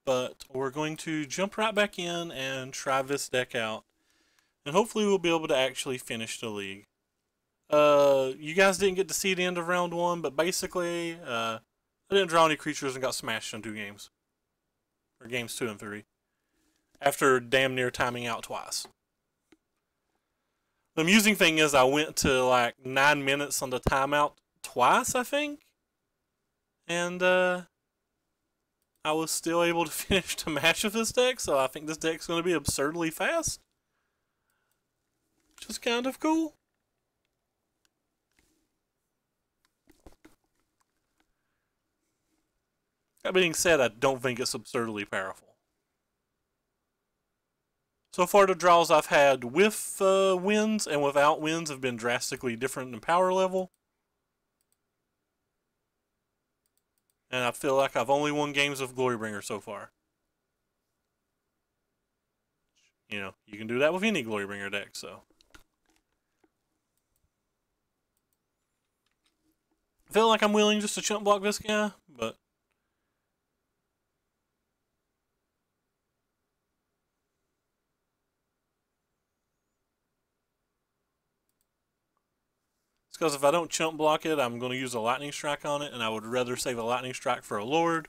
but we're going to jump right back in and try this deck out. And hopefully we'll be able to actually finish the league. You guys didn't get to see the end of round 1, but basically, I didn't draw any creatures and got smashed in 2 games. Or games 2 and 3. After damn near timing out twice. The amusing thing is I went to like 9 minutes on the timeout twice, I think. And I was still able to finish the match of this deck, so I think this deck's going to be absurdly fast. Which is kind of cool. That being said, I don't think it's absurdly powerful. So far, the draws I've had with wins and without wins have been drastically different in power level. And I feel like I've only won games of Glorybringer so far. You know, you can do that with any Glorybringer deck, so. I feel like I'm willing just to chump block this guy, but it's because if I don't chump block it, I'm going to use a lightning strike on it, and I would rather save a lightning strike for a lord.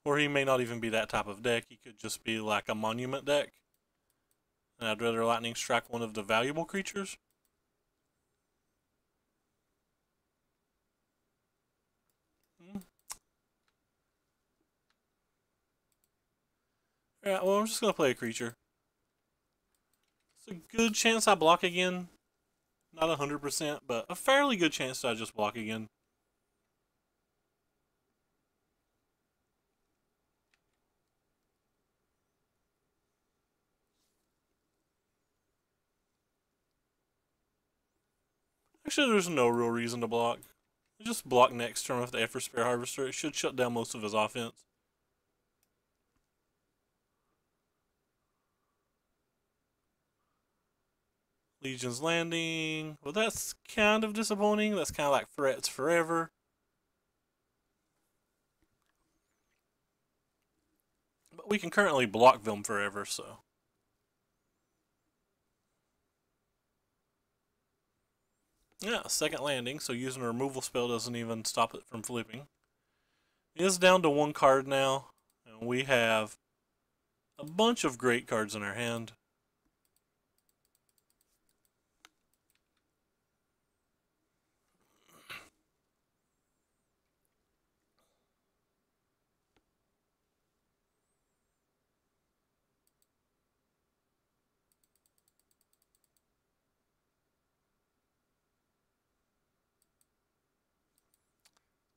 Or he may not even be that type of deck. He could just be like a monument deck. And I'd rather lightning strike one of the valuable creatures. Alright, well, I'm just going to play a creature. It's a good chance I block again. Not 100%, but a fairly good chance that I just block again. Actually, there's no real reason to block. Just block next turn with the Effort Spare Harvester. It should shut down most of his offense. Legion's Landing. Well, that's kind of disappointing. That's kind of like Threats Forever. But we can currently block them forever, so. Yeah, second landing, so using a removal spell doesn't even stop it from flipping. It is down to 1 card now, and we have a bunch of great cards in our hand.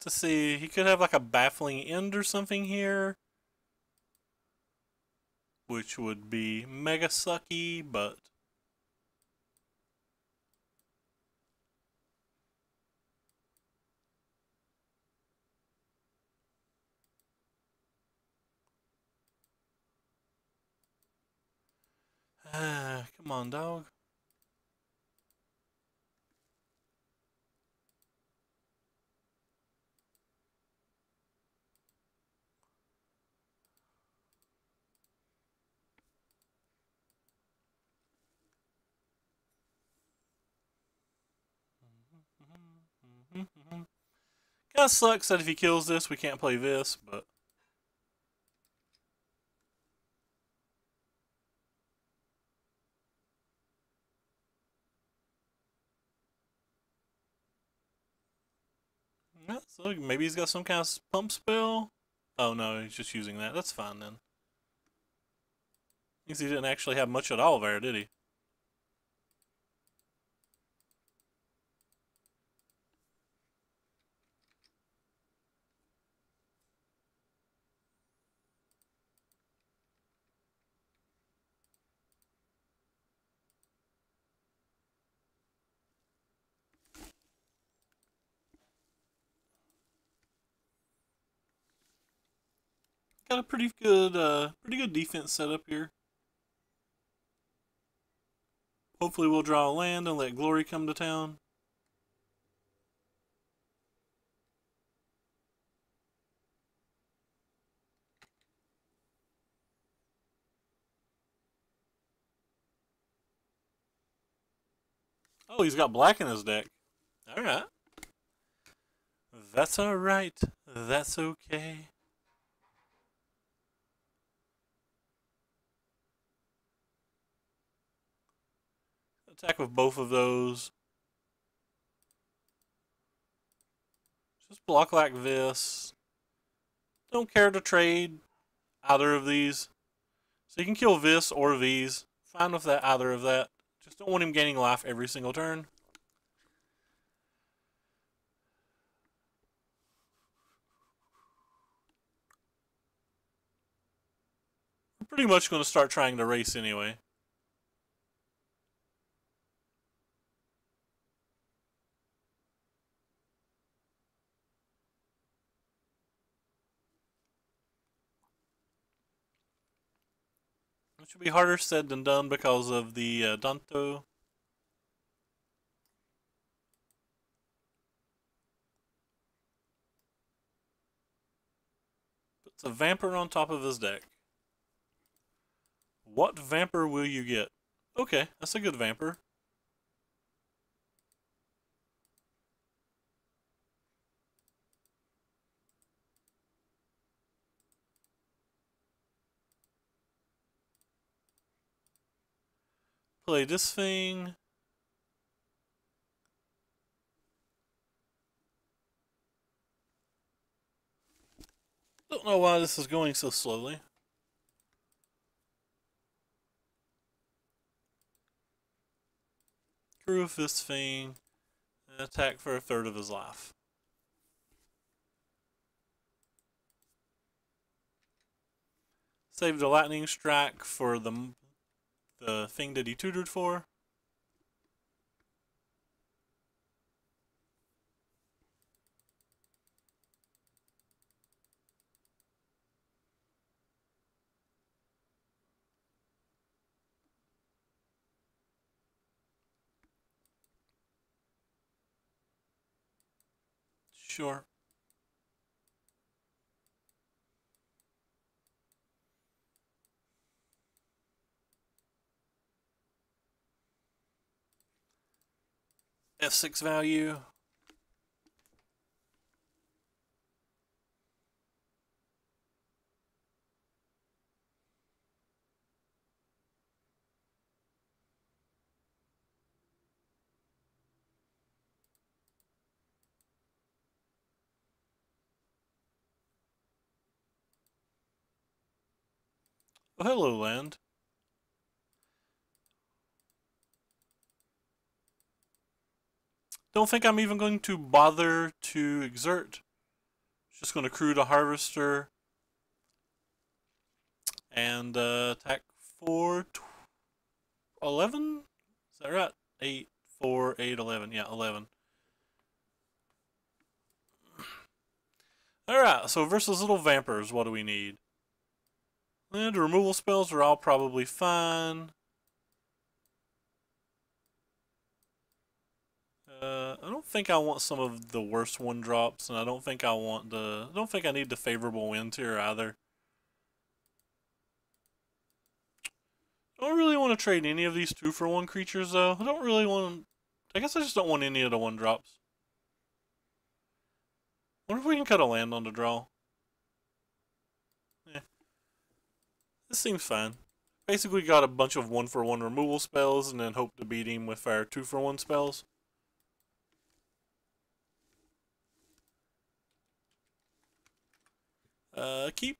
To see, he could have like a Baffling End or something here, which would be mega sucky, but come on, dog. Kinda sucks that if he kills this, we can't play this, but yeah, so maybe he's got some kind of pump spell. Oh no, he's just using that. That's fine then. Means he didn't actually have much at all there, did he? Got a pretty good defense set up here. Hopefully we'll draw a land and let Glory come to town. Oh, he's got black in his deck. Alright. That's alright. That's okay. Attack with both of those. Just block like this. Don't care to trade either of these. So you can kill this or these. Fine with that, either of that. Just don't want him gaining life every single turn. I'm pretty much going to start trying to race anyway. Which will be harder said than done because of the Danto. Puts a Vampire on top of his deck. What Vampire will you get? Okay, that's a good Vampire. Play this thing. Don't know why this is going so slowly. Crew of this thing. And attack for a third of his life. Save the lightning strike for the thing that he tutored for. Sure. F6 value. Oh, hello, land. Don't think I'm even going to bother to exert. Just going to crew the harvester and attack for 11? Is that right? 8, 4, 8, 11. Yeah, 11. Alright, so versus little vampires, what do we need? And the removal spells are all probably fine. I don't think I want some of the worst one drops, and I don't think I want the. I don't think I need the favorable winds here either. I don't really want to trade any of these 2-for-1 creatures though. I don't really want. I guess I just don't want any of the one drops. Wonder if we can cut a land on the draw. Yeah, this seems fine. Basically, got a bunch of 1-for-1 removal spells, and then hope to beat him with our 2-for-1 spells. Keep.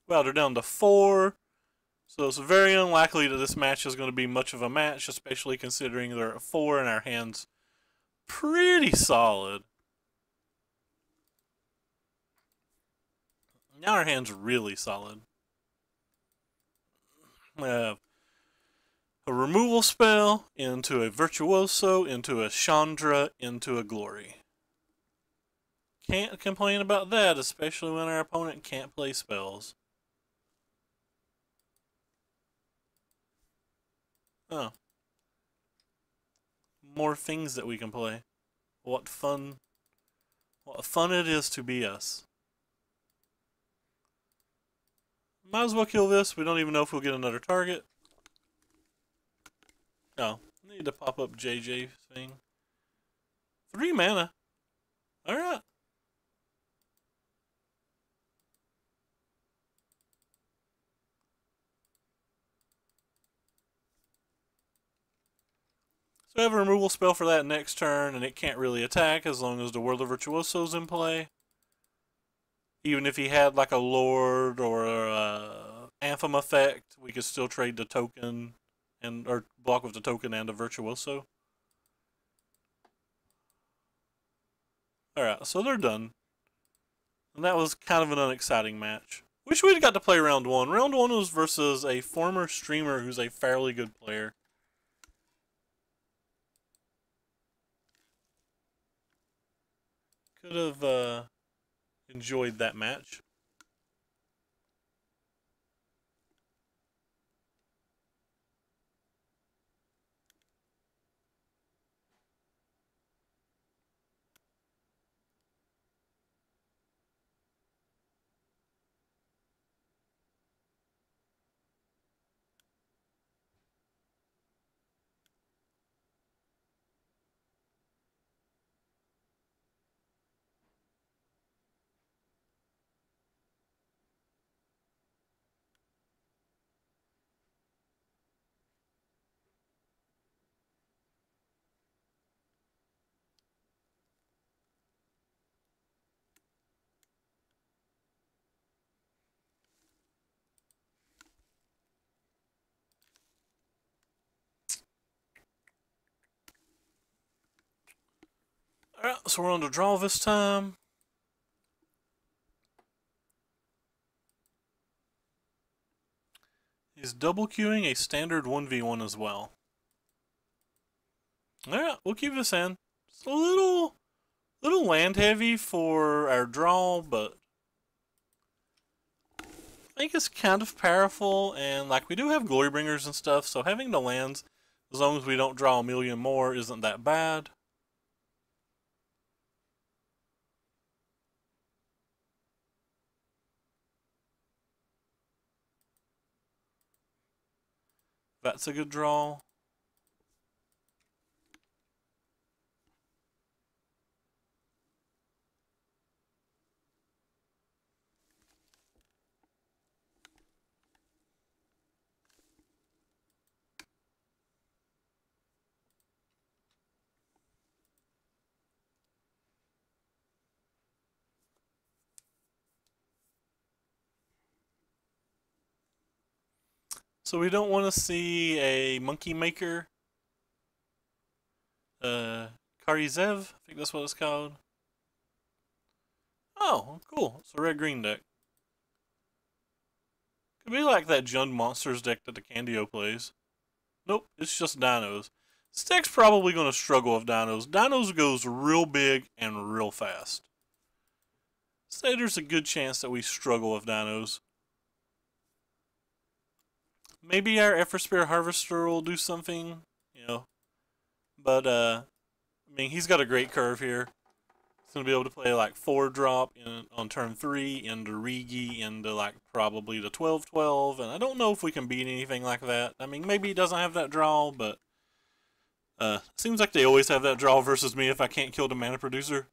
Well, they're down to 4. So it's very unlikely that this match is going to be much of a match, especially considering they're at 4 and our hand's pretty solid. Now our hand's really solid. We have a removal spell, into a virtuoso, into a Chandra, into a glory. Can't complain about that, especially when our opponent can't play spells. Oh, more things that we can play. What fun it is to be us. Might as well kill this. We don't even know if we'll get another target. No. Need to pop up JJ thing. 3 mana. Alright. So we have a removal spell for that next turn, and it can't really attack as long as the World of Virtuoso's in play. Even if he had like a Lord or a Anthem effect, we could still trade the token or block with the token and a Virtuoso. Alright, so they're done. And that was kind of an unexciting match. Wish we'd got to play round 1. Round 1 was versus a former streamer who's a fairly good player. Could have enjoyed that match. Alright, so we're on the draw this time. He's double queuing a standard 1v1 as well. Alright, we'll keep this in. It's a little land heavy for our draw, but I think it's kind of powerful, and like we do have Glorybringers and stuff, so having the lands, as long as we don't draw a million more, isn't that bad. That's a good draw. So we don't want to see a Monkey Maker. Karizev, I think that's what it's called. Oh, cool. It's a red-green deck. Could be like that Jund Monsters deck that the Candio plays. Nope, it's just Dinos. This deck's probably going to struggle with Dinos. Dinos goes real big and real fast. Say there's a good chance that we struggle with Dinos. Maybe our Eversphere Harvester will do something, you know. But, I mean, he's got a great curve here. He's going to be able to play like 4-drop on turn 3 into Rigi into like probably the 12-12. And I don't know if we can beat anything like that. I mean, maybe he doesn't have that draw, but seems like they always have that draw versus me if I can't kill the mana producer.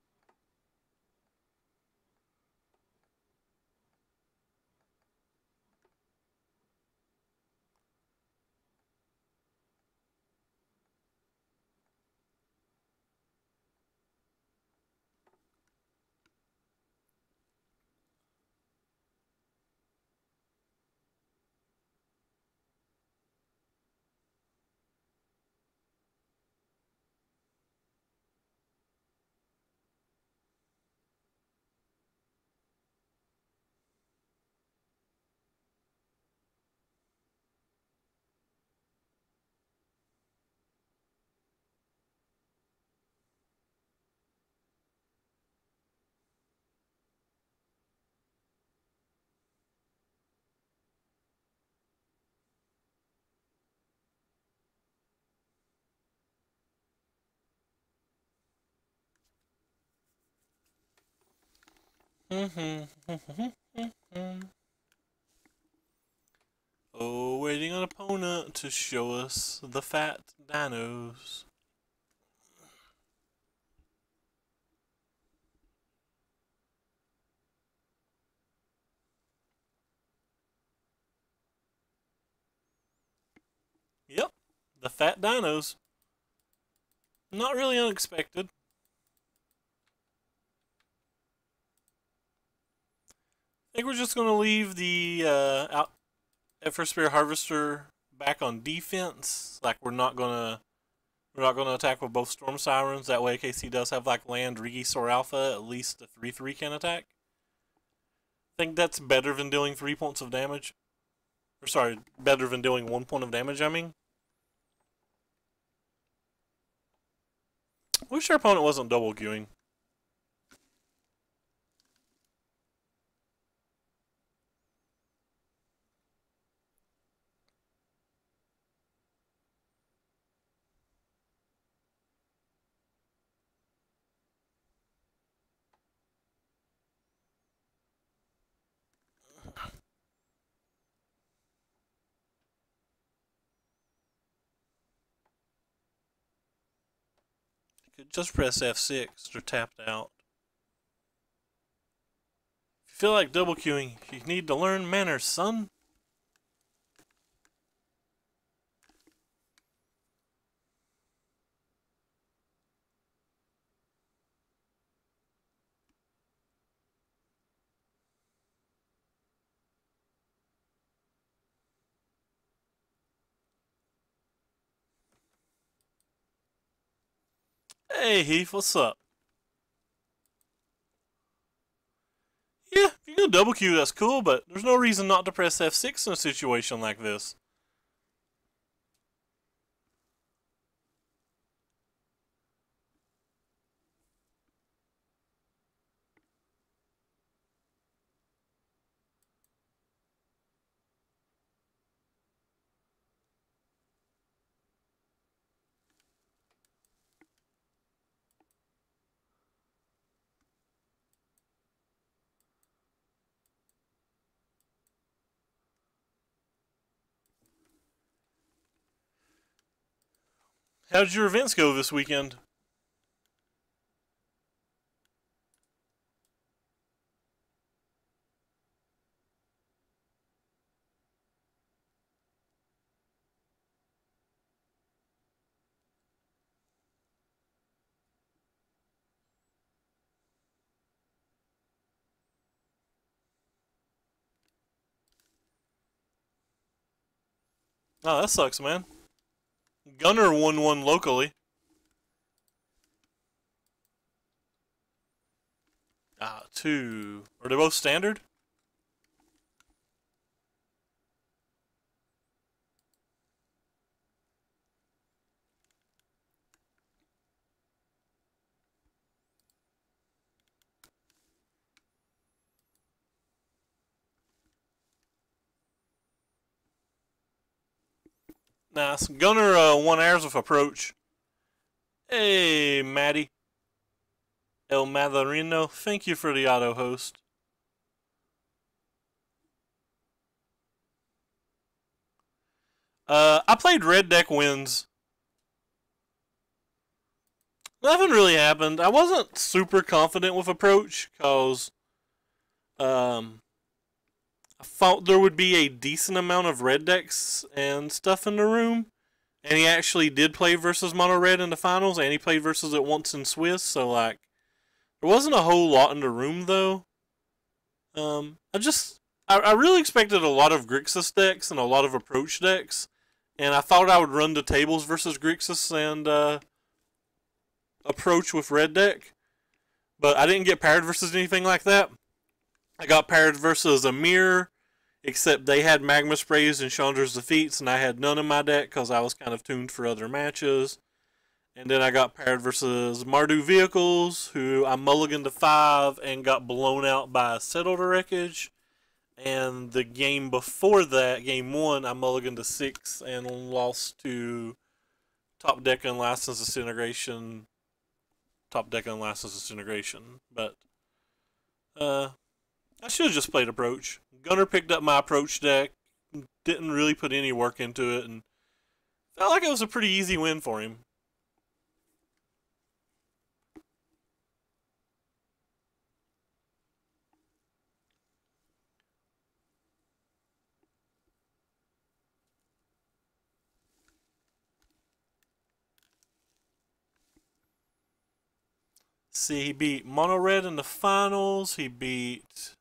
Oh, waiting on opponent to show us the fat dinos. Yep, the fat dinos. Not really unexpected. I think we're just going to leave the Effort Spear Harvester back on defense. Like we're not gonna attack with both Storm Sirens. That way, in case he does have like land Regis or Alpha, at least the 3/3 can attack. I think that's better than dealing 3 points of damage. Or sorry, better than dealing 1 point of damage. I mean, wish our opponent wasn't double queuing. Could just press F6 or tapped out. If you feel like double queuing, you need to learn manners, son. Hey Heath, what's up? Yeah, if you go double queue, that's cool, but there's no reason not to press F6 in a situation like this. How did your events go this weekend? Oh, that sucks, man. Gunner won one locally. Two. Are they both standard? Nice. Gunner won ours with approach. Hey, Maddie. El Madrino, thank you for the auto host. I played red deck wins. Nothing really happened. I wasn't super confident with approach because um, I thought there would be a decent amount of red decks and stuff in the room. And he actually did play versus Mono Red in the finals, and he played versus it once in Swiss, so like there wasn't a whole lot in the room though. I really expected a lot of Grixis decks and a lot of approach decks, and I thought I would run the tables versus Grixis and approach with red deck, but I didn't get paired versus anything like that. I got paired versus a mirror, except they had magma sprays and Chandra's defeats, and I had none in my deck because I was kind of tuned for other matches. And then I got paired versus Mardu Vehicles, who I mulliganed to 5 and got blown out by Settled Wreckage. And the game before that, game 1, I mulliganed to 6 and lost to Top Deck and License Disintegration. Top Deck and License Disintegration. But I should have just played approach. Gunner picked up my approach deck, didn't really put any work into it, and felt like it was a pretty easy win for him. See, he beat Mono Red in the finals. He beat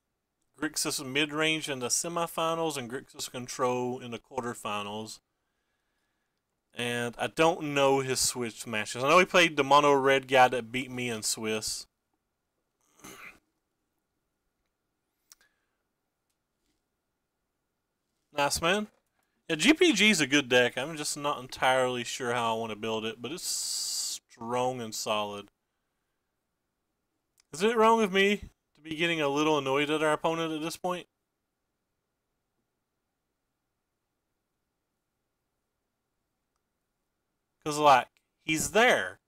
Grixis mid-range in the semifinals and Grixis Control in the quarterfinals. And I don't know his Swiss matches. I know he played the Mono Red guy that beat me in Swiss. Nice, man. Yeah, GPG's a good deck. I'm just not entirely sure how I want to build it, but it's strong and solid. Is it wrong of me to be getting a little annoyed at our opponent at this point? Because, like, he's there.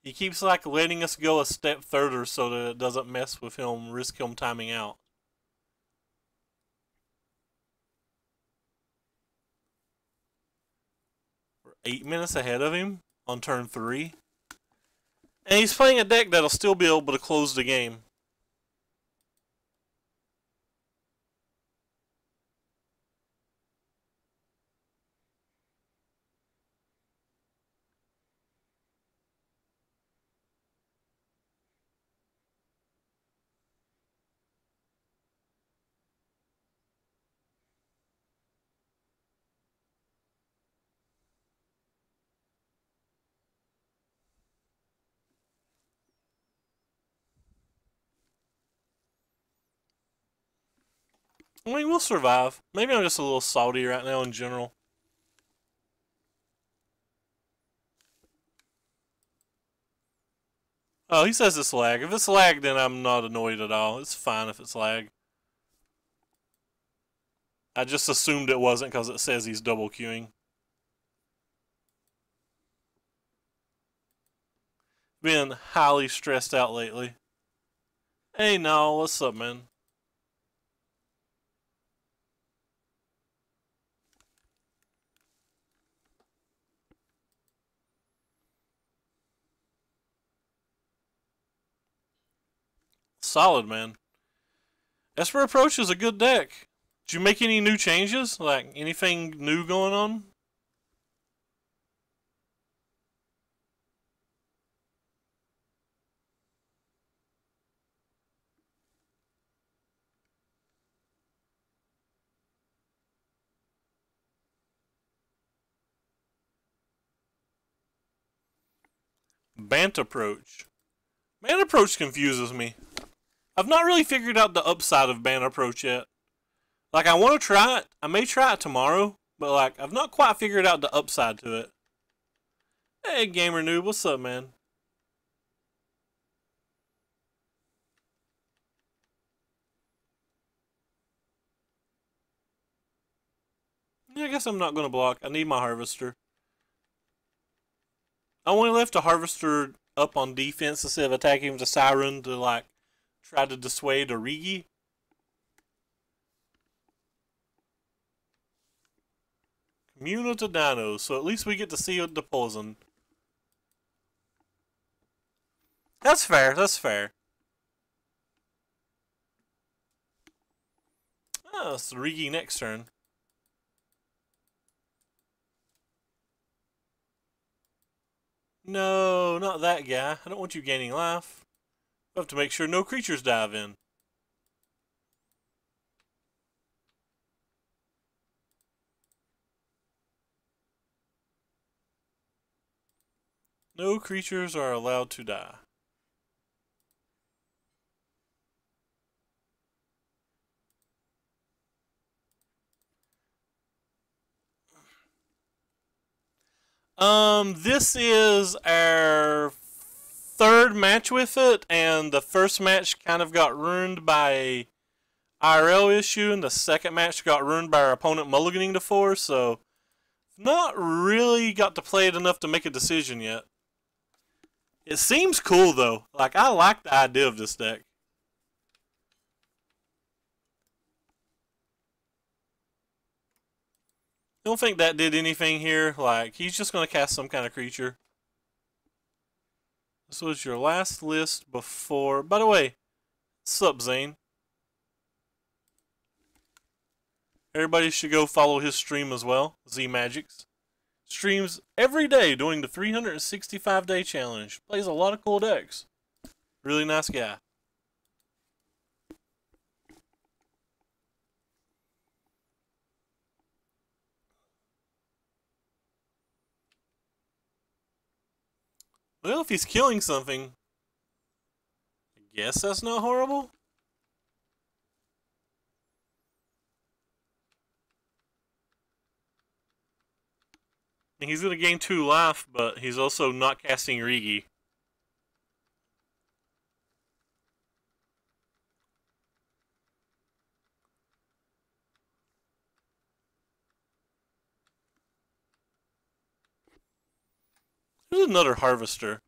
He keeps, like, letting us go a step further so that it doesn't mess with him, risk him timing out. We're 8 minutes ahead of him on turn 3. And he's playing a deck that'll still be able to close the game. I mean, we'll survive. Maybe I'm just a little salty right now in general. Oh, he says it's lag. If it's lag, then I'm not annoyed at all. It's fine if it's lag. I just assumed it wasn't because it says he's double queuing. Been highly stressed out lately. Hey, no, what's up, man? Solid, man. Esper Approach is a good deck. Did you make any new changes? Like, anything new going on? Bant Approach. Bant Approach confuses me. I've not really figured out the upside of Bant Approach yet. Like, I want to try it. I may try it tomorrow, but, like, I've not quite figured out the upside to it. Hey, Gamer Noob, what's up, man? Yeah, I guess I'm not going to block. I need my Harvester. I only left a Harvester up on defense instead of attacking with a Siren to, like, try to dissuade a Rigi. Communal to Dinos, so at least we get to see the poison. That's fair, that's fair. Oh, it's the Rigi next turn. No, not that guy. I don't want you gaining life. I have to make sure no creatures dive in. No creatures are allowed to die. This is our third match with it, and the first match kind of got ruined by a IRL issue, and the second match got ruined by our opponent mulliganing to 4, so not really got to play it enough to make a decision yet. It seems cool, though. Like, I like the idea of this deck. Don't think that did anything here. Like, he's just going to cast some kind of creature. This was your last list before... By the way, sup, Zane? Everybody should go follow his stream as well, Z Magics. Streams every day doing the 365-day challenge. Plays a lot of cool decks. Really nice guy. Well, if he's killing something, I guess that's not horrible. He's going to gain 2 life, but he's also not casting Rigi. There's another Harvester.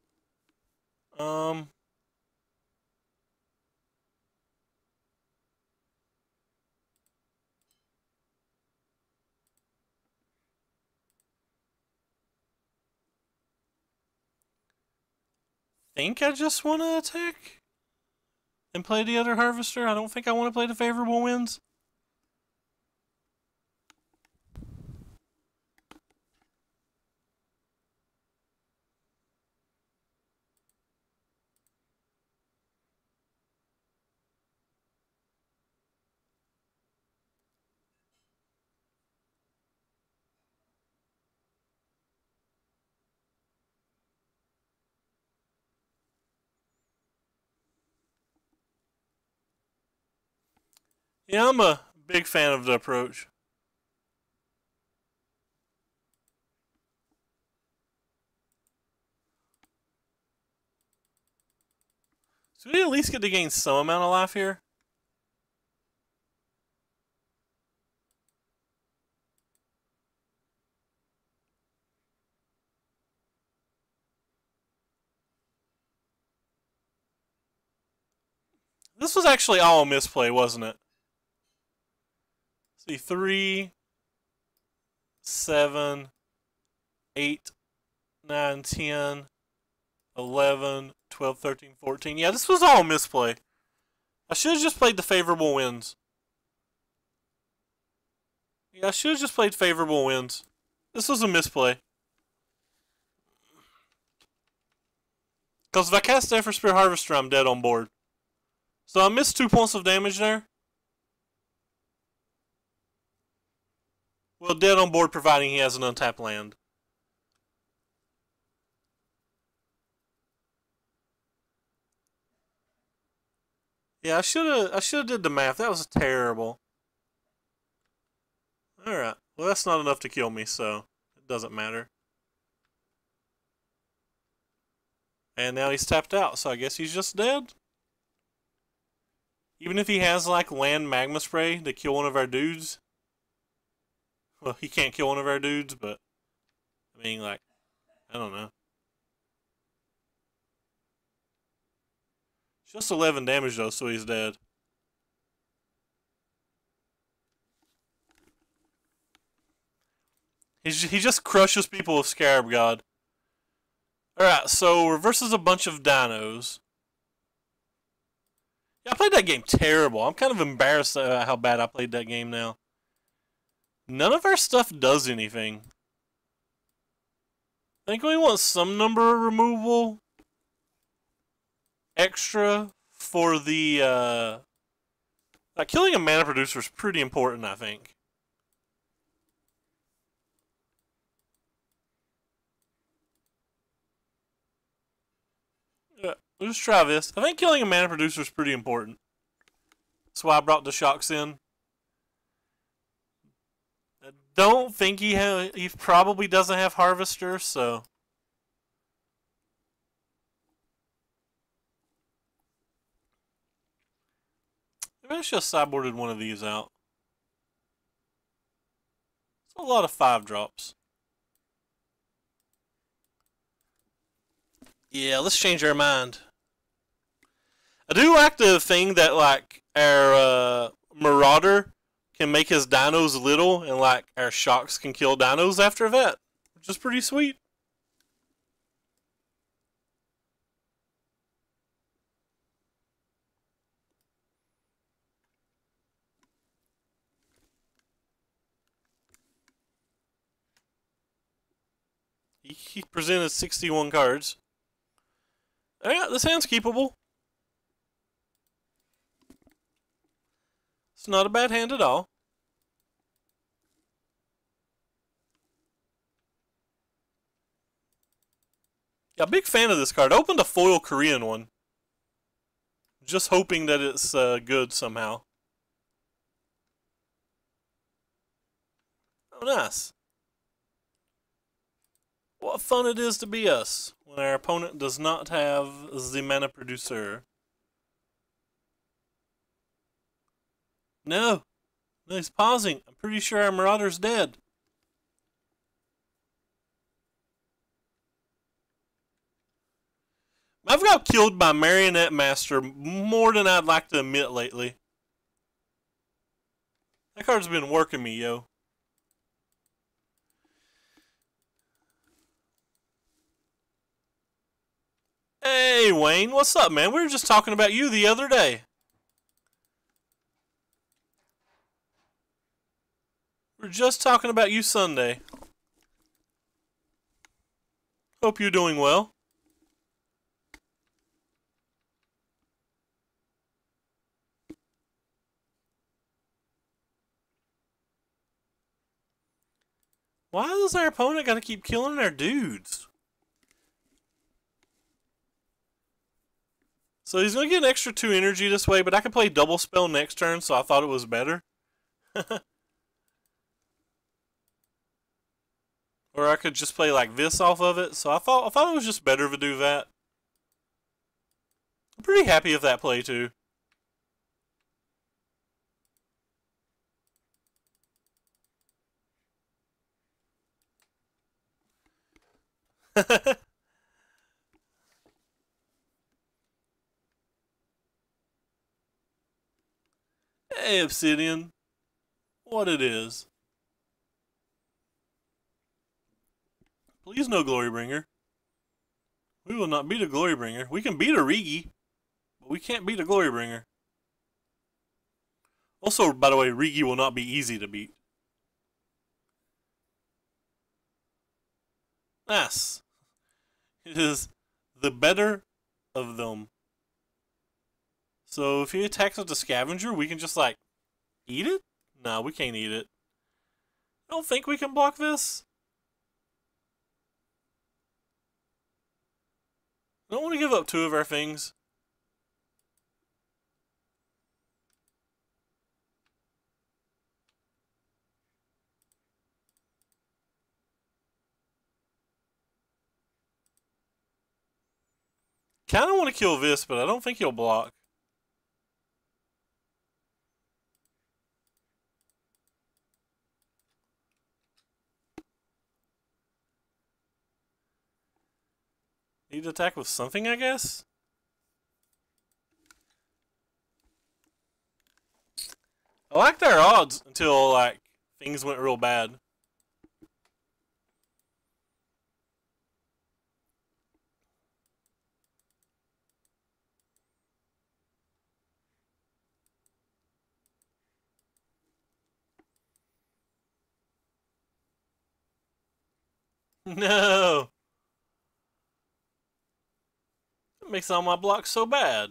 Think I just want to attack and play the other Harvester. I don't think I want to play the favorable winds. Yeah, I'm a big fan of the approach. So we at least get to gain some amount of life here. This was actually all a misplay, wasn't it? See, 3, 7, 8, 9, 10, 11, 12, 13, 14. Yeah, this was all a misplay. I should have just played the favorable winds. Yeah, I should have just played favorable winds. This was a misplay. Because if I cast Zephyr Spear Harvester, I'm dead on board. So I missed 2 points of damage there. Well, dead on board providing he has an untapped land. Yeah, I should have did the math. That was terrible. Alright. Well, that's not enough to kill me, so it doesn't matter. And now he's tapped out, so I guess he's just dead. Even if he has, like, land magma spray to kill one of our dudes. Well, he can't kill one of our dudes, but... I mean, like... I don't know. Just 11 damage, though, so he's dead. He just crushes people with Scarab God. Alright, so reverses a bunch of dinos. Yeah, I played that game terrible. I'm kind of embarrassed about how bad I played that game now. None of our stuff does anything. I think we want some number removal extra for the, killing a mana producer is pretty important, I think. Let's try this. I think killing a mana producer is pretty important. That's why I brought the shocks in. I don't think he probably doesn't have Harvester, so... Maybe I should have sideboarded one of these out. It's a lot of 5-drops. Yeah, let's change our mind. I do like the thing that, like, our Marauder can make his dinos little, and like our shocks can kill dinos after that, which is pretty sweet. He presented 61 cards. Yeah, this hand's keepable. It's not a bad hand at all. Yeah, big fan of this card. I opened a foil Korean one. Just hoping that it's good somehow. Oh, nice. What fun it is to be us when our opponent does not have the mana producer. No. No, he's pausing. I'm pretty sure our Marauder's dead. I've got killed by Marionette Master more than I'd like to admit lately. That card's been working me, yo. Hey, Wayne, what's up, man? We were just talking about you the other day. We were just talking about you Sunday. Hope you're doing well. Why does our opponent gotta keep killing our dudes? So he's gonna get an extra 2 energy this way, but I can play double spell next turn, so I thought it was better. Or I could just play like this off of it, so I thought it was just better to do that. I'm pretty happy with that play too. Hey, Obsidian. What it is. Please no Glorybringer. We will not beat a Glorybringer. We can beat a Rigi, but we can't beat a Glorybringer. Also, by the way, Rigi will not be easy to beat. Nice. It is the better of them. So if he attacks with the Scavenger, we can just like eat it? No, we can't eat it. I don't think we can block this. I don't want to give up 2 of our things. Kind of want to kill this, but I don't think he'll block. Need to attack with something, I guess? I liked our odds until, like, things went real bad. No! That makes all my blocks so bad.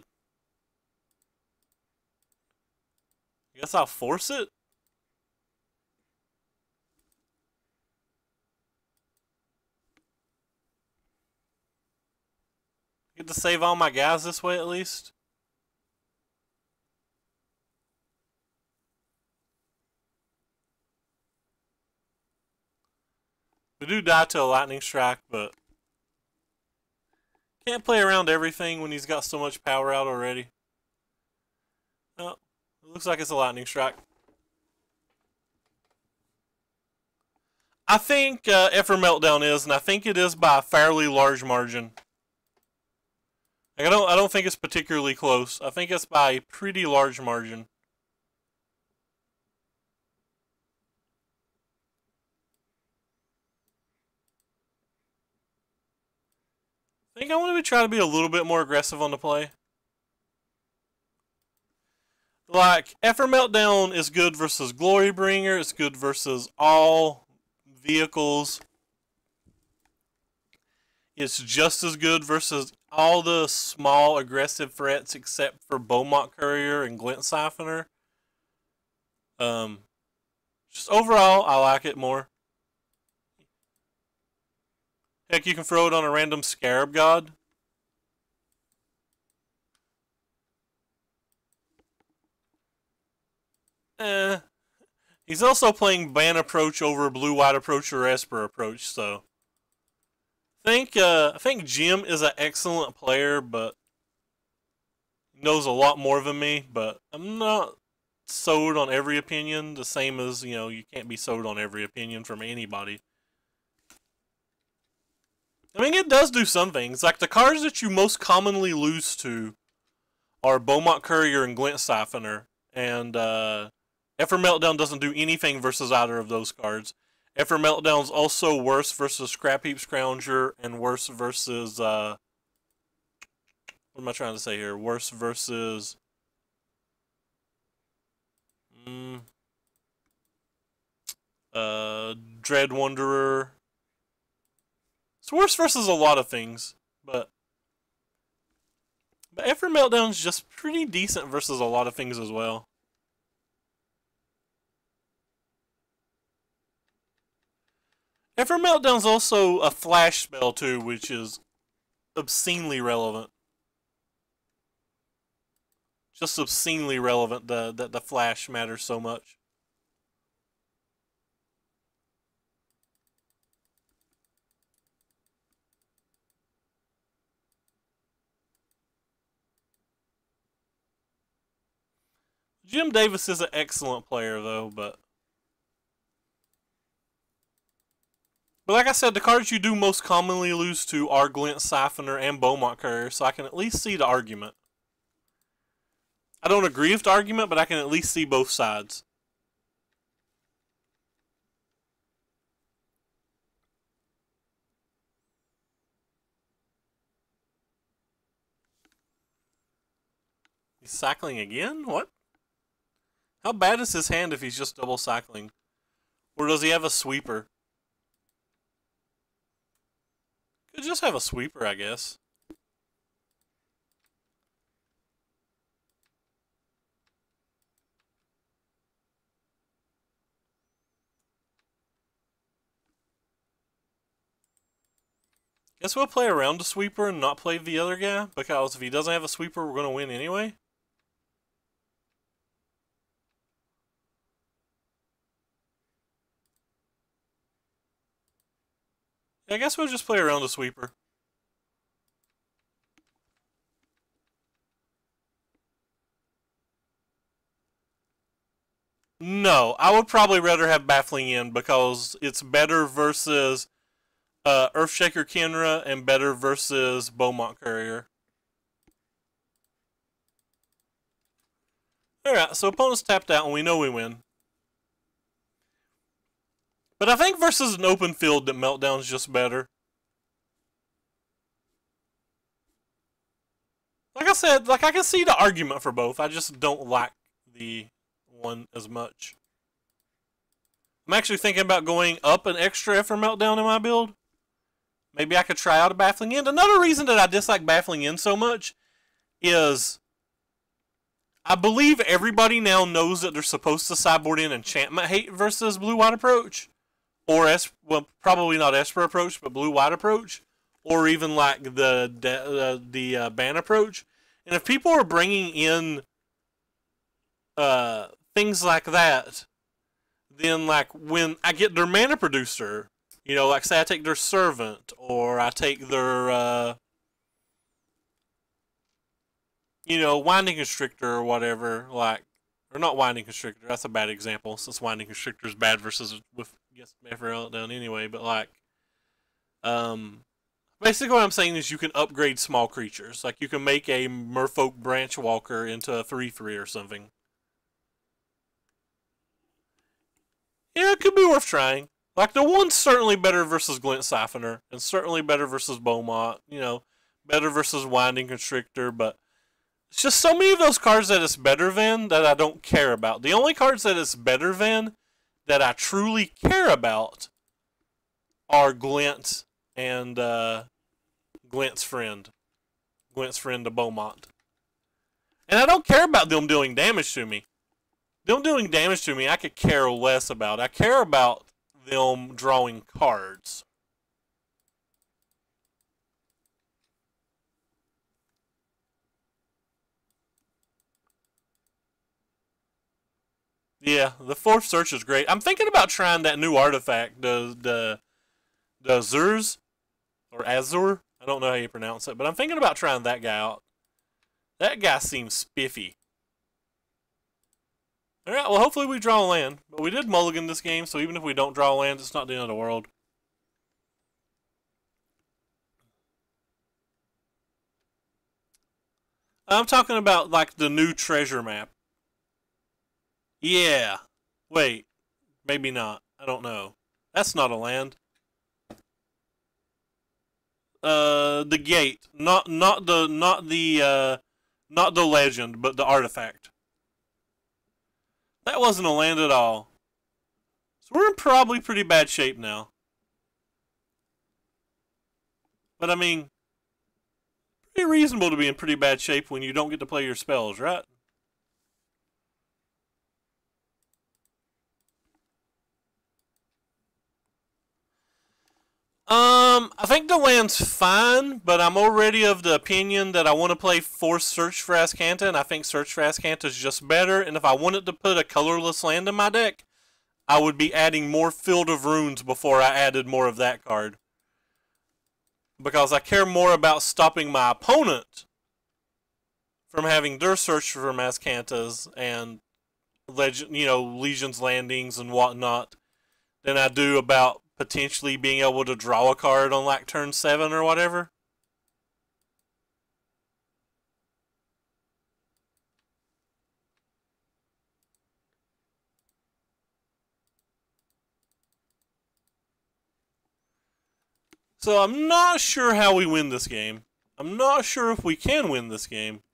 I guess I'll force it? Get to save all my guys this way at least. We do die to a lightning strike, but can't play around everything when he's got so much power out already. Oh, it looks like it's a lightning strike. I think Effer Meltdown is, and I think it is by a fairly large margin. Like, I don't think it's particularly close. I think it's by a pretty large margin. I think I want to try to be a little bit more aggressive on the play. Like, Effort Meltdown is good versus Glorybringer. It's good versus all vehicles. It's just as good versus all the small aggressive threats except for Beaumont Courier and Glint Siphoner. Just overall, I like it more. Heck, you can throw it on a random Scarab God. He's also playing Ban Approach over Blue-White Approach or Esper Approach, so... I think Jim is an excellent player, but... knows a lot more than me, but I'm not sold on every opinion, the same as, you know, you can't be sold on every opinion from anybody. I mean, it does do some things. Like, the cards that you most commonly lose to are Beaumont Courier and Glint Siphoner, and Effort Meltdown doesn't do anything versus either of those cards. Effort Meltdown's also worse versus Scrap Heap Scrounger and worse versus, what am I trying to say here? Worse versus... Dread Wanderer. It's worse versus a lot of things, but Effort Meltdown's just pretty decent versus a lot of things as well. Effort Meltdown's also a flash spell too, which is obscenely relevant. Just obscenely relevant that the flash matters so much. Jim Davis is an excellent player though, but like I said, the cards you do most commonly lose to are Glint Siphoner and Beaumont Courier, so I can at least see the argument. I don't agree with the argument, but I can at least see both sides. He's cycling again? What? How bad is his hand if he's just double cycling? Or does he have a sweeper? Could just have a sweeper, I guess. Guess we'll play around the sweeper and not play the other guy, because if he doesn't have a sweeper, we're going to win anyway. I guess we'll just play around the sweeper. No, I would probably rather have Baffling End because it's better versus Earthshaker Kenra and better versus Beaumont Courier. Alright, so opponent's tapped out and we know we win. But I think versus an open field that Meltdown's just better. Like I said, like I can see the argument for both. I just don't like the one as much. I'm actually thinking about going up an extra Effort Meltdown in my build. Maybe I could try out a Baffling End. Another reason that I dislike Baffling End so much is I believe everybody now knows that they're supposed to sideboard in Enchantment Hate versus Blue-White Approach. Or, well, probably not Esper Approach, but Blue-White Approach. Or even like the Ban Approach. And if people are bringing in things like that, then like when I get their mana producer, you know, like say I take their Servant, or I take their, you know, Winding Constrictor or whatever, like, or not Winding Constrictor, that's a bad example, since Winding Constrictor is bad versus with, I guess, Effort Meltdown anyway, but like, basically what I'm saying is you can upgrade small creatures, like you can make a Merfolk Branchwalker into a 3/3 or something. Yeah, it could be worth trying. Like, the one's certainly better versus Glint Siphoner, and certainly better versus Beaumont, you know. better versus Winding Constrictor, but it's just so many of those cards that it's better than that I don't care about. The only cards that it's better than that I truly care about are Glint and Glint's friend. Glint's friend to Beaumont. And I don't care about them doing damage to me. Them doing damage to me, I could care less about. I care about them drawing cards. Yeah, the fourth search is great. I'm thinking about trying that new artifact, the Azurs, or Azur. I don't know how you pronounce it, but I'm thinking about trying that guy out. That guy seems spiffy. Alright, well hopefully we draw a land. But we did mulligan this game, so even if we don't draw a land, it's not the end of the world. I'm talking about like the new treasure map. Yeah. Wait. Maybe not. I don't know. That's not a land. The gate. Not the legend, but the artifact. That wasn't a land at all. So we're in probably pretty bad shape now. But I mean, pretty reasonable to be in pretty bad shape when you don't get to play your spells, right? I think the land's fine, but I'm already of the opinion that I want to play Force Search for Azcanta, and I think Search for Azcanta is just better. And if I wanted to put a colorless land in my deck, I would be adding more Field of Runes before I added more of that card. Because I care more about stopping my opponent from having their search for Azcantas and Legion's Landings and whatnot than I do about potentially being able to draw a card on like turn 7 or whatever. So I'm not sure how we win this game. I'm not sure if we can win this game.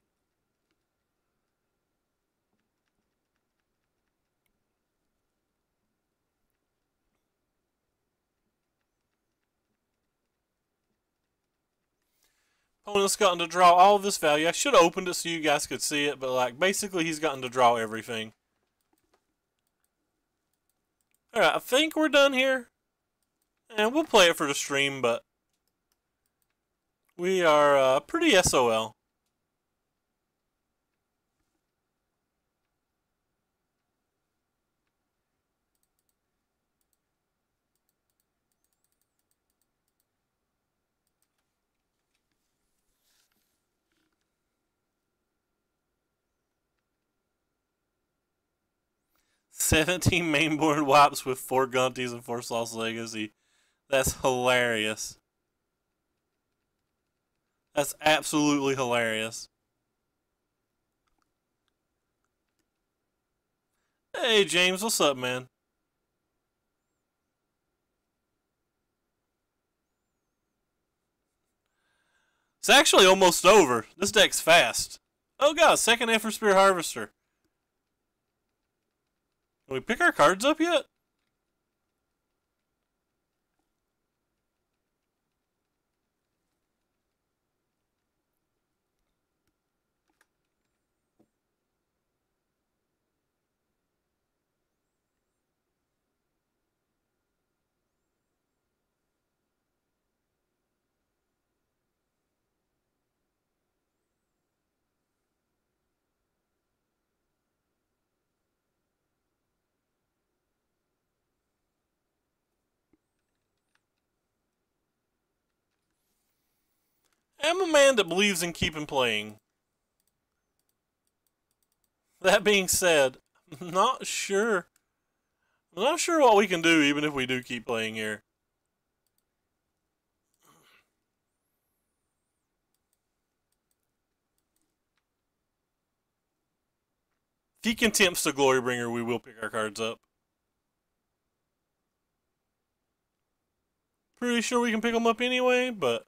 Opponent's gotten to draw all of this value. I should have opened it so you guys could see it, but like basically he's gotten to draw everything. Alright, I think we're done here. And we'll play it for the stream, but we are pretty SOL. "17 mainboard wipes with 4 Gunties and 4 Sauce Legacy." That's hilarious. That's absolutely hilarious. Hey James, what's up, man? It's actually almost over. This deck's fast. Oh god, second Effort Spear Harvester. Can we pick our cards up yet? I'm a man that believes in keeping playing. That being said, I'm not sure. I'm not sure what we can do even if we do keep playing here. If he contempts the Glorybringer, we will pick our cards up. Pretty sure we can pick them up anyway, but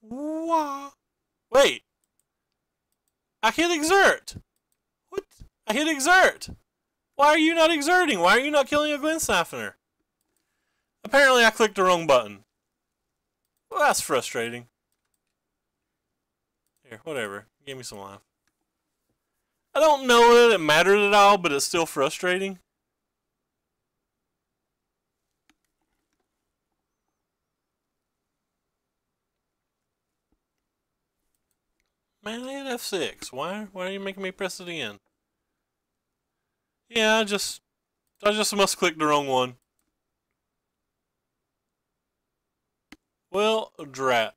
Wah. Wait. I hit exert. What? I hit exert. Why are you not exerting? Why are you not killing a Glen Siphoner? Apparently I clicked the wrong button. Well, that's frustrating. Here, whatever. Give me some life. I don't know that it mattered at all, but it's still frustrating. Man, I hit F6. Why are you making me press it again? Yeah, I just must click the wrong one. Well, drat.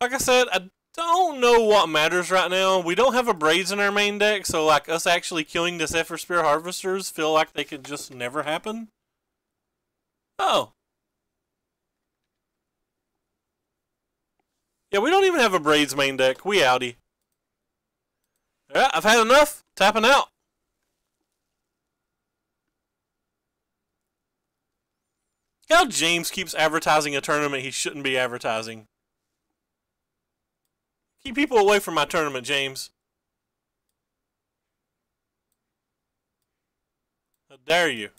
Like I said, I don't know what matters right now. We don't have a Braids in our main deck, so like us actually killing the Zephyr Spear Harvesters feel like they could just never happen. Oh. Yeah, we don't even have a Braids main deck. We outie. Yeah, I've had enough. Tapping out. How James keeps advertising a tournament he shouldn't be advertising. Keep people away from my tournament, James. How dare you?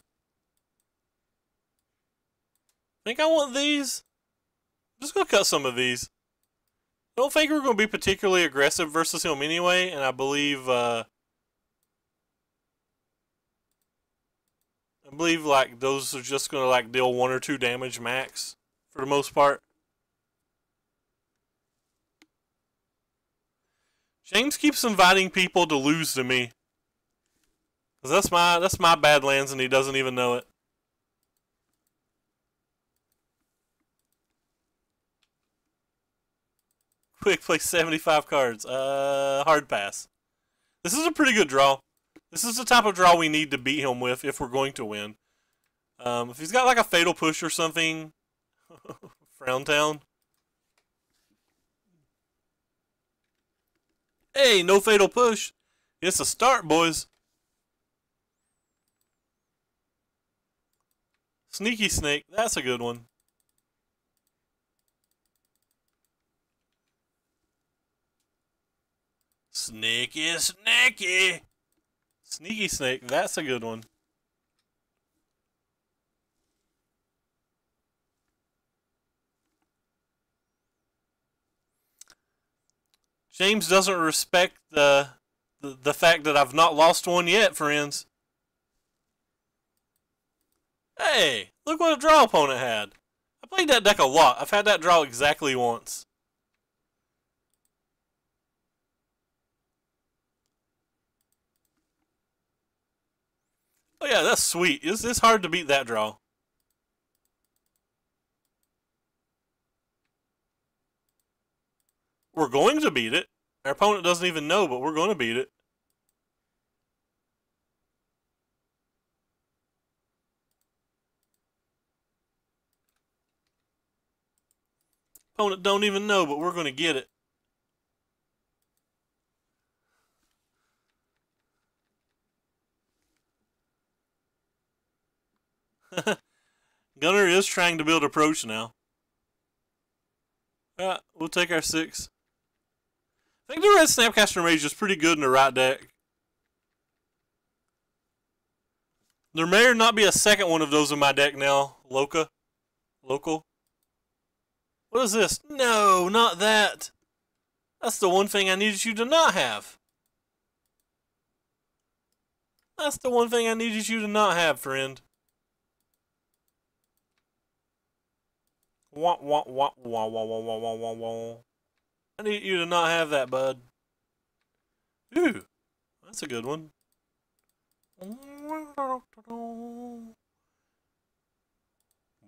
Think I want these? I'm just going to cut some of these. I don't think we're going to be particularly aggressive versus him anyway, and I believe like those are just going to like deal 1 or 2 damage max for the most part. James keeps inviting people to lose to me. 'Cause that's my Badlands and he doesn't even know it. Quick, play 75 cards. Hard pass. This is a pretty good draw. This is the type of draw we need to beat him with if we're going to win. If he's got like a Fatal Push or something, Frowntown. Hey, no Fatal Push. It's a start, boys. Sneaky Snake, that's a good one. Sneaky Snaky. Sneaky Snake, that's a good one. James doesn't respect the fact that I've not lost one yet, friends. Hey, look what a draw opponent had. I played that deck a lot. I've had that draw exactly once. Oh yeah, that's sweet. It's hard to beat that draw. We're going to beat it. Our opponent doesn't even know, but we're going to beat it. Opponent don't even know, but we're going to get it. Gunner is trying to build approach now. We'll take our 6. I think the red Snapcaster Mage is pretty good in the right deck. There may or not be a second one of those in my deck now. Local. What is this? No, not that. That's the one thing I needed you to not have. That's the one thing I needed you to not have, friend. Wah, wah, wah, wah, wah, wah, wah, wah, wah, wah. I need you to not have that, bud. Ooh, that's a good one.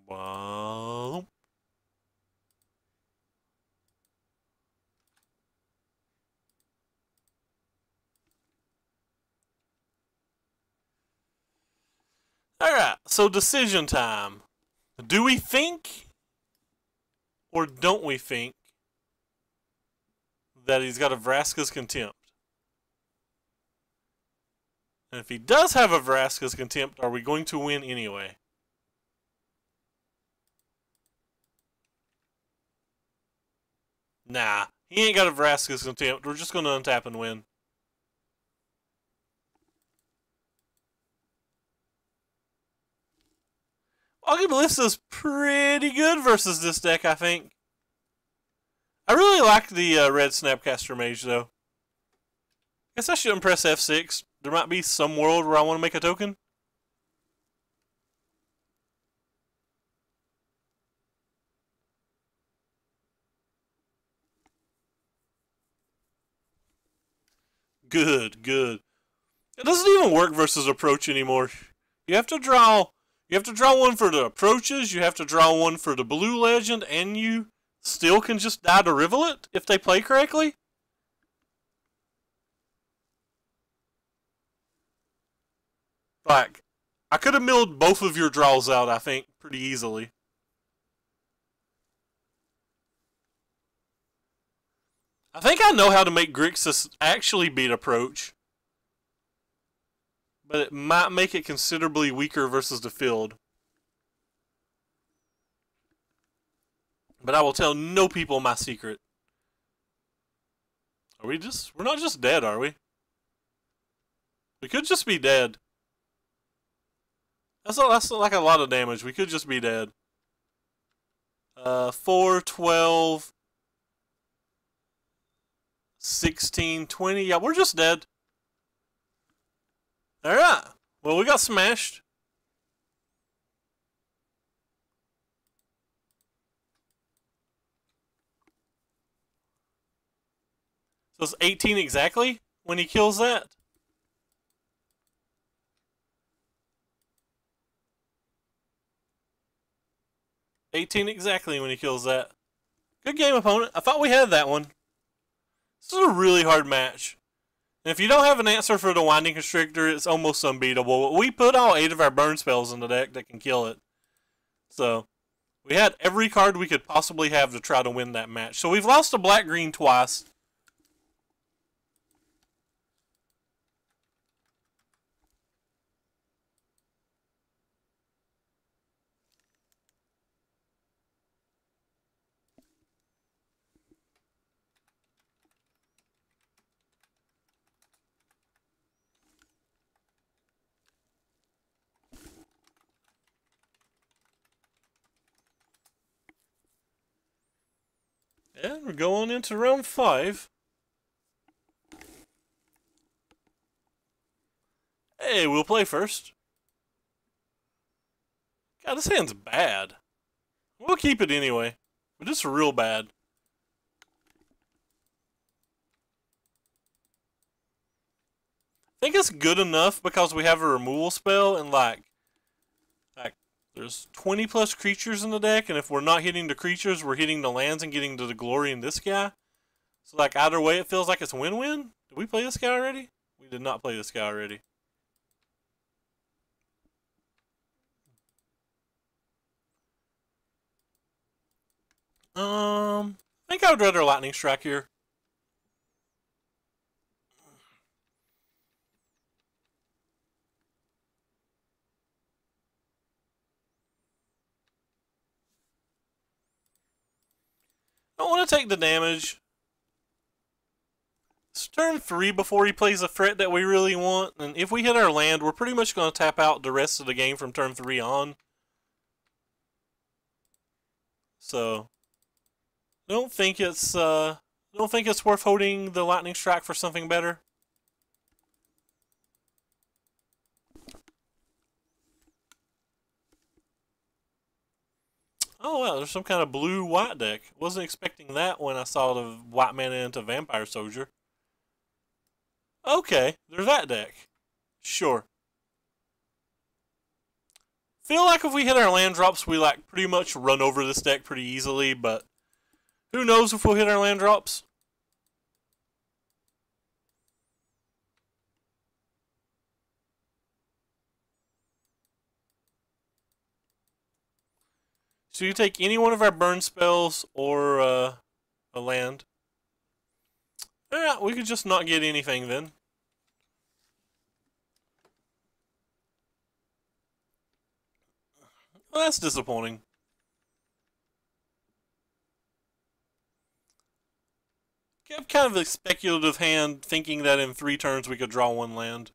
Wow. Alright, so decision time. Do we think or don't we think that he's got a Vraska's Contempt? And if he does have a Vraska's Contempt, are we going to win anyway? Nah, he ain't got a Vraska's Contempt. We're just going to untap and win. Augibalissa's pretty good versus this deck, I think. I really like the red Snapcaster Mage, though. Guess I shouldn't press F6. There might be some world where I want to make a token. Good, good. It doesn't even work versus approach anymore. You have to draw one for the approaches, you have to draw one for the blue legend, and you still can just die to Rivulet if they play correctly. Like, I could have milled both of your draws out, I think, pretty easily. I think I know how to make Grixis actually beat approach. But it might make it considerably weaker versus the field. But I will tell no people my secret. We're not just dead, are we? We could just be dead. That's like a lot of damage. We could just be dead. 4, 12, 16, 20. Yeah, we're just dead. Alright. Well, we got smashed. So it's 18 exactly when he kills that? $18 exactly when he kills that. Good game, opponent. I thought we had that one. This is a really hard match. And if you don't have an answer for the Winding Constrictor, it's almost unbeatable. We put all 8 of our burn spells in the deck that can kill it. So, we had every card we could possibly have to try to win that match. So we've lost to black-green twice. And we're going into round 5. Hey, we'll play first. God, this hand's bad. We'll keep it anyway. But it's real bad. I think it's good enough because we have a removal spell and like there's 20 plus creatures in the deck, and if we're not hitting the creatures, we're hitting the lands and getting to the glory in this guy. So like either way it feels like it's win-win. Did we play this guy already? We did not play this guy already. I think I would rather Lightning Strike here. I don't want to take the damage. It's turn 3 before he plays a threat that we really want, and if we hit our land, we're pretty much going to tap out the rest of the game from turn 3 on. So, I don't think it's worth holding the Lightning Strike for something better. Oh wow, there's some kind of blue-white deck. Wasn't expecting that when I saw the white mana into Vampire Soldier. Okay, there's that deck. Sure. Feel like if we hit our land drops, we like pretty much run over this deck pretty easily, but who knows if we'll hit our land drops? So you take any one of our burn spells or a land. Yeah, we could just not get anything then. Well, that's disappointing. I have kind of a speculative hand, thinking that in 3 turns we could draw 1 land.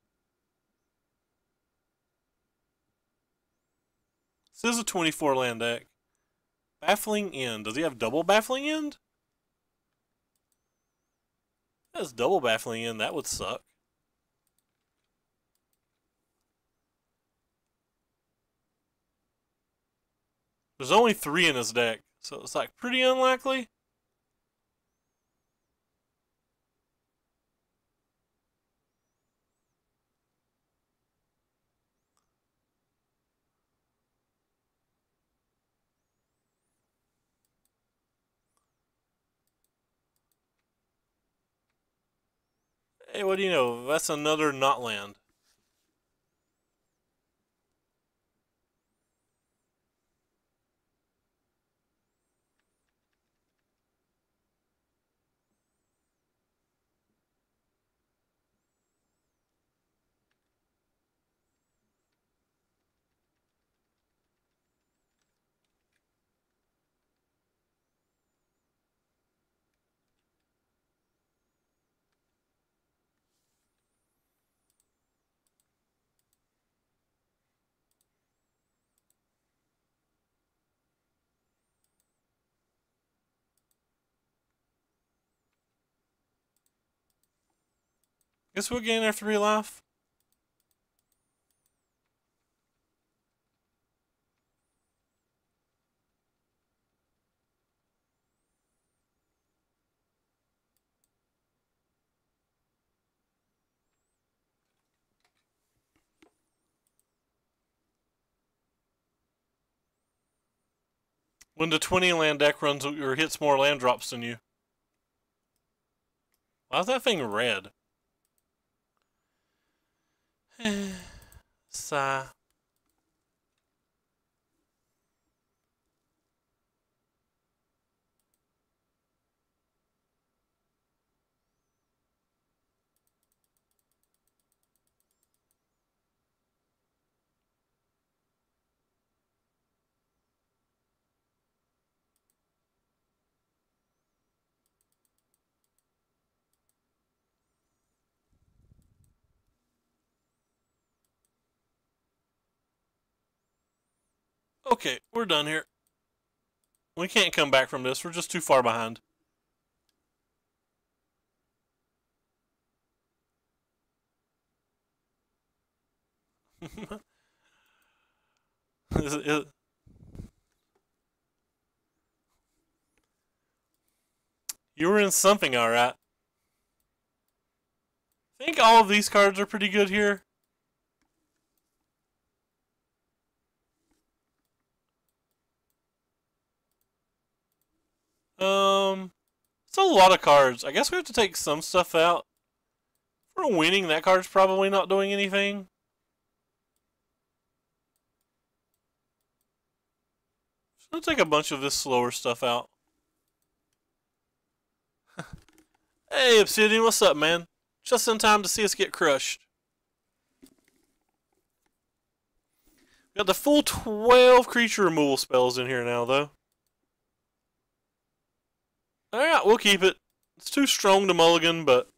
This is a 24 land deck. Baffling End. Does he have double Baffling End? If he has double Baffling End, that would suck. There's only 3 in his deck, so it's like pretty unlikely. Hey, what do you know? That's another not land. Guess we'll gain our 3 life. When the 20 land deck runs or hits more land drops than you. Why is that thing red? Sigh. Okay, we're done here. We can't come back from this. We're just too far behind. You were in something, alright. I think all of these cards are pretty good here. It's a lot of cards. I guess we have to take some stuff out. If we're winning, that card's probably not doing anything. Just gonna take a bunch of this slower stuff out. Hey, Obsidian, what's up, man? Just in time to see us get crushed. Got the full 12 creature removal spells in here now, though. Alright, we'll keep it. It's too strong to mulligan, but...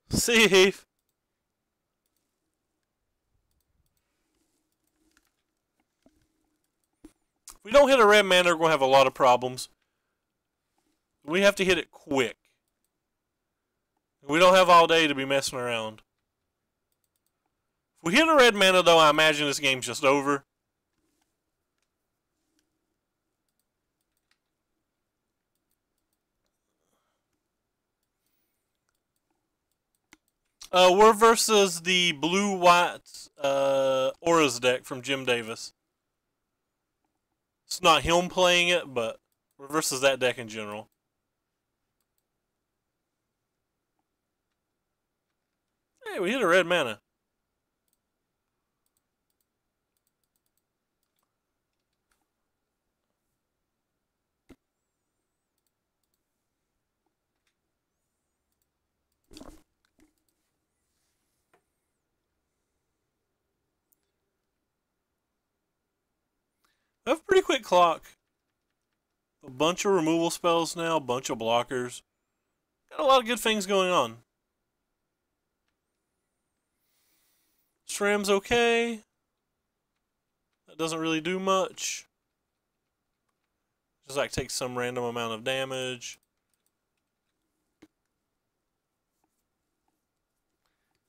See you, Heath. If we don't hit a red mana, we're going to have a lot of problems. We have to hit it quick. We don't have all day to be messing around. If we hit a red mana, though, I imagine this game's just over. We're versus the blue-white Auras deck from Jim Davis. It's not him playing it, but we're versus that deck in general. Hey, we hit a red mana. I have a pretty quick clock. A bunch of removal spells now, a bunch of blockers. Got a lot of good things going on. SRAM's okay. That doesn't really do much. Just like takes some random amount of damage.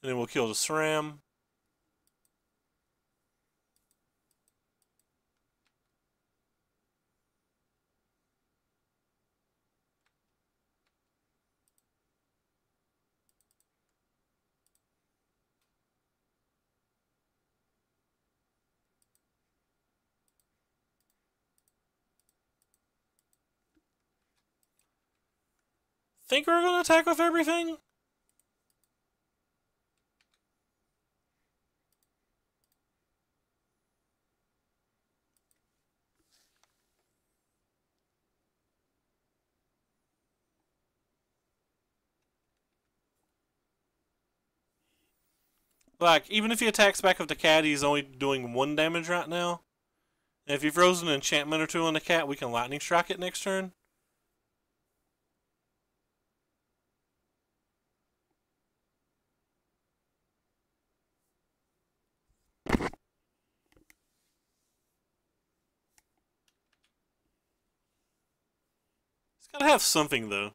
And then we'll kill the SRAM. Think we're going to attack with everything? Like, even if he attacks back with the cat, he's only doing 1 damage right now. And if he throws an enchantment or 2 on the cat, we can lightning strike it next turn. It's gotta have something, though.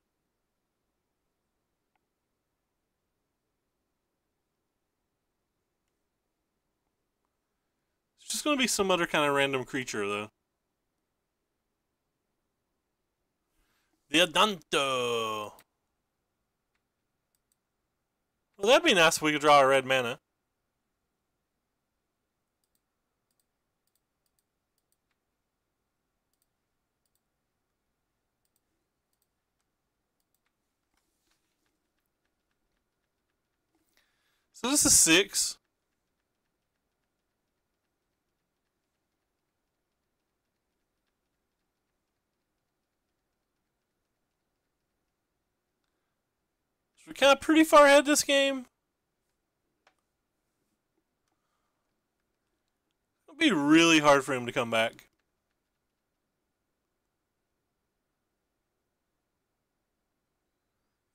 It's just gonna be some other kind of random creature, though. The Adanto! Well, that'd be nice if we could draw a red mana. So this is 6. So we're kind of pretty far ahead this game. It'll be really hard for him to come back.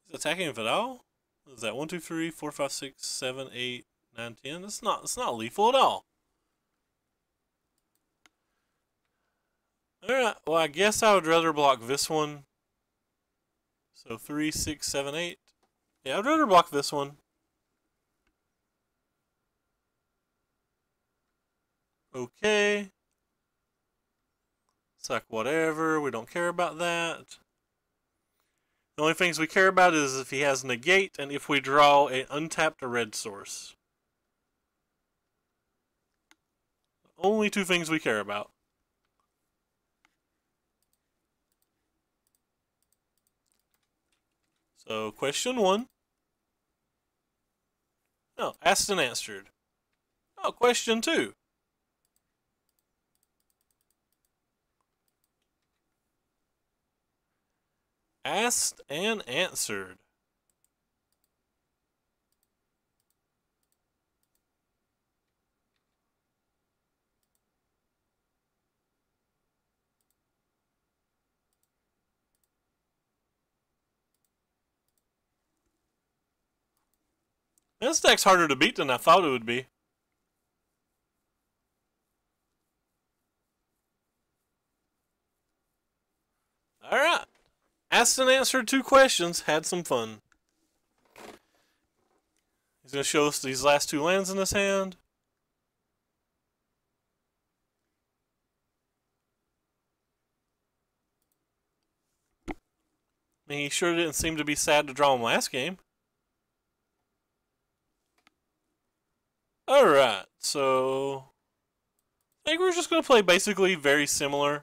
He's attacking if at all? What is that? 1, 2, 3, 4, 5, 6, 7, 8, 9, 10. That's not lethal at all. Alright, well I guess I would rather block this one. So 3, 6, 7, 8. Yeah, I'd rather block this one. Okay. It's like whatever, we don't care about that. The only things we care about is if he has negate and if we draw an untapped red source. Only 2 things we care about. So, question 1. No, asked and answered. Oh, question 2. Asked and answered. This deck's harder to beat than I thought it would be. Alright. Asked and answered 2 questions. Had some fun. He's going to show us these last 2 lands in his hand. I mean, he sure didn't seem to be sad to draw him last game. Alright, so I think we're just going to play basically very similar.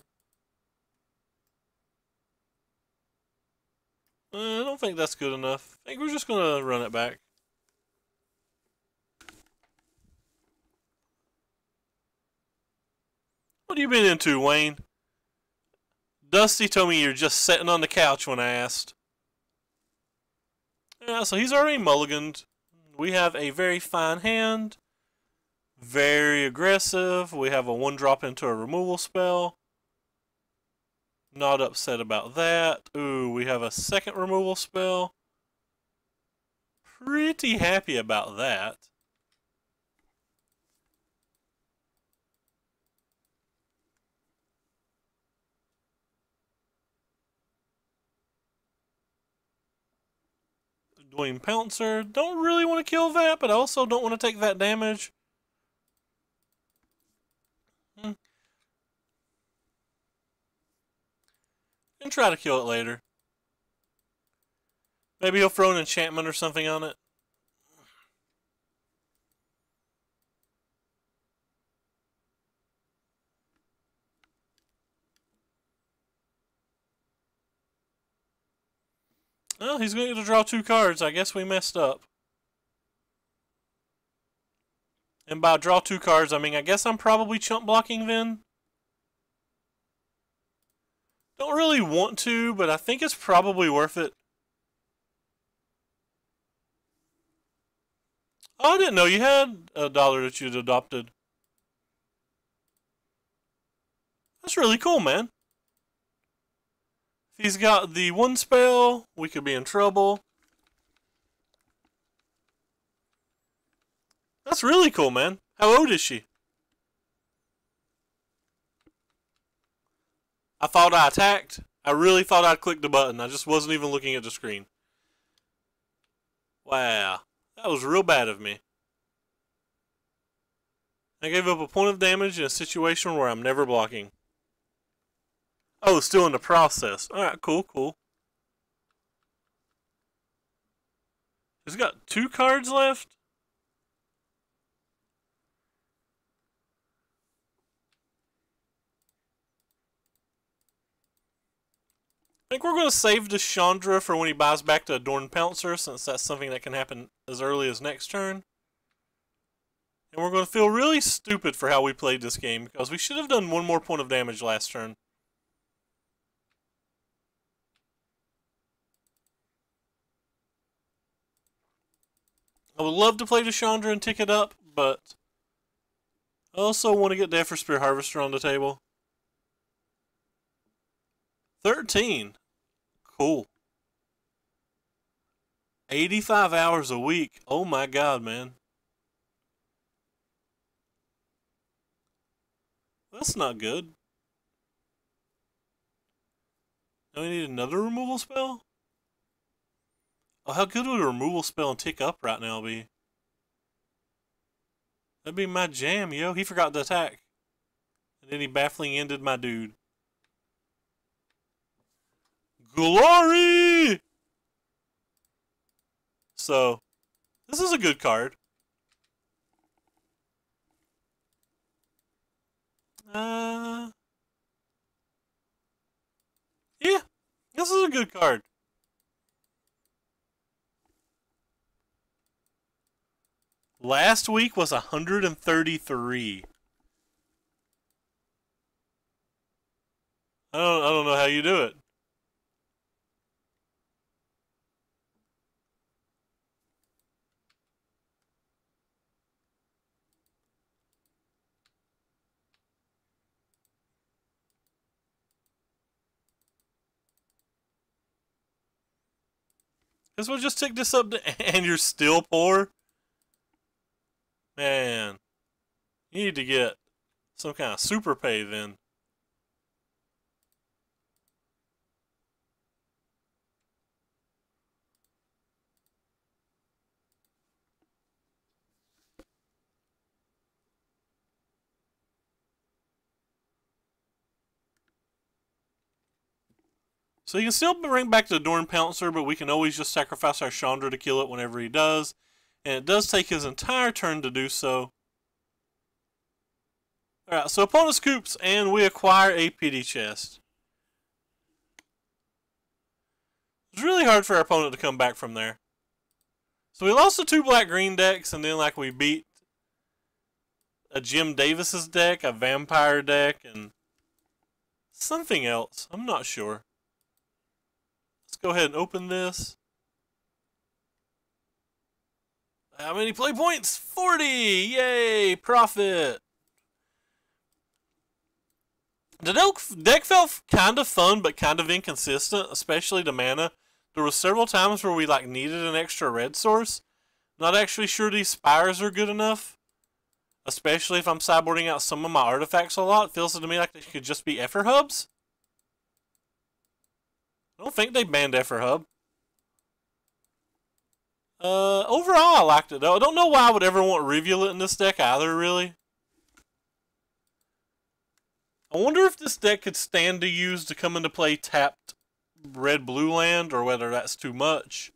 I don't think that's good enough. I think we're just going to run it back. What have you been into, Wayne? Dusty told me you're just sitting on the couch when I asked. Yeah, so he's already mulliganed. We have a very fine hand. Very aggressive. We have a 1-drop into a removal spell. Not upset about that. Ooh, we have a second removal spell. Pretty happy about that. Dwayne Pouncer. Don't really want to kill that, but I also don't want to take that damage. And try to kill it later. Maybe he'll throw an enchantment or something on it. Well, he's going to draw 2 cards. I guess we messed up. And by draw 2 cards, I mean, I guess I'm probably chump blocking then. Don't really want to, but I think it's probably worth it. Oh, I didn't know you had a dollar that you'd adopted. That's really cool, man. If he's got the 1 spell, we could be in trouble. That's really cool, man. How old is she? I thought I attacked. I really thought I'd click the button. I just wasn't even looking at the screen. Wow. That was real bad of me. I gave up a point of damage in a situation where I'm never blocking. Oh, still in the process. Alright, cool, cool. He's got 2 cards left? I think we're going to save the Chandra for when he buys back the Adorn Pouncer, since that's something that can happen as early as next turn. And we're going to feel really stupid for how we played this game, because we should have done 1 more point of damage last turn. I would love to play the Chandra and tick it up, but I also want to get Death for Spear Harvester on the table. 13. Cool. 85 hours a week. Oh my god, man. That's not good. Now we need another removal spell? Oh, how good would a removal spell and tick up right now be? That'd be my jam, yo. He forgot to attack. And then he baffling ended my dude. Glory! So, this is a good card. Yeah, this is a good card. Last week was 133. I don't know how you do it. Guess we'll just take this up to, and you're still poor? Man, you need to get some kind of super pay then. So you can still bring back the Adorn Pouncer, but we can always just sacrifice our Chandra to kill it whenever he does. And it does take his entire turn to do so. Alright, so opponent scoops, and we acquire a pity chest. It's really hard for our opponent to come back from there. So we lost the 2 black-green decks, and then like we beat a Jim Davis's deck, a vampire deck, and something else. I'm not sure. Let's go ahead and open this. How many play points? 40! Yay! Profit! The deck felt kind of fun, but kind of inconsistent, especially the mana. There were several times where we like needed an extra red source. Not actually sure these spires are good enough. Especially if I'm sideboarding out some of my artifacts a lot. It feels to me like they could just be Effer hubs. I don't think they banned Effer hub. Overall I liked it though. I don't know why I would ever want Rivulet in this deck either, really. I wonder if this deck could stand to use to come into play tapped red-blue land, or whether that's too much.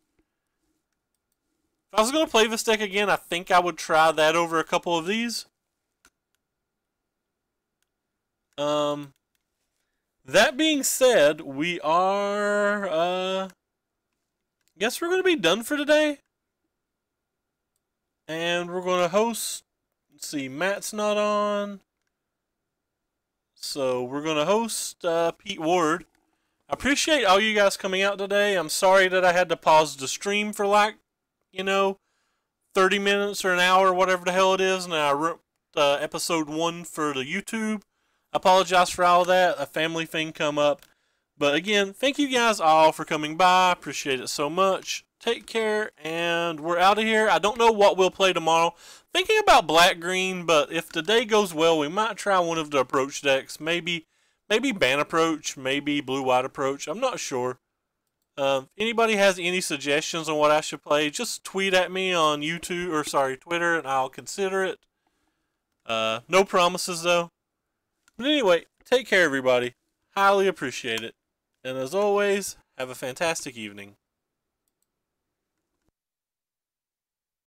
If I was going to play this deck again, I think I would try that over a couple of these. That being said, we are, guess we're going to be done for today. And we're going to host, let's see, Matt's not on. So we're going to host Pete Ward. I appreciate all you guys coming out today. I'm sorry that I had to pause the stream for like, 30 minutes or an hour, whatever the hell it is. And I wrote episode 1 for the YouTube. I apologize for all of that. A family thing come up. But again, thank you guys all for coming by. Appreciate it so much. Take care, and we're out of here. I don't know what we'll play tomorrow. Thinking about black-green, but if the day goes well, we might try one of the approach decks. Maybe ban approach, maybe blue-white approach. I'm not sure. If anybody has any suggestions on what I should play, just tweet at me on YouTube, or sorry, Twitter, and I'll consider it. No promises, though. But anyway, take care, everybody. Highly appreciate it. And as always, have a fantastic evening.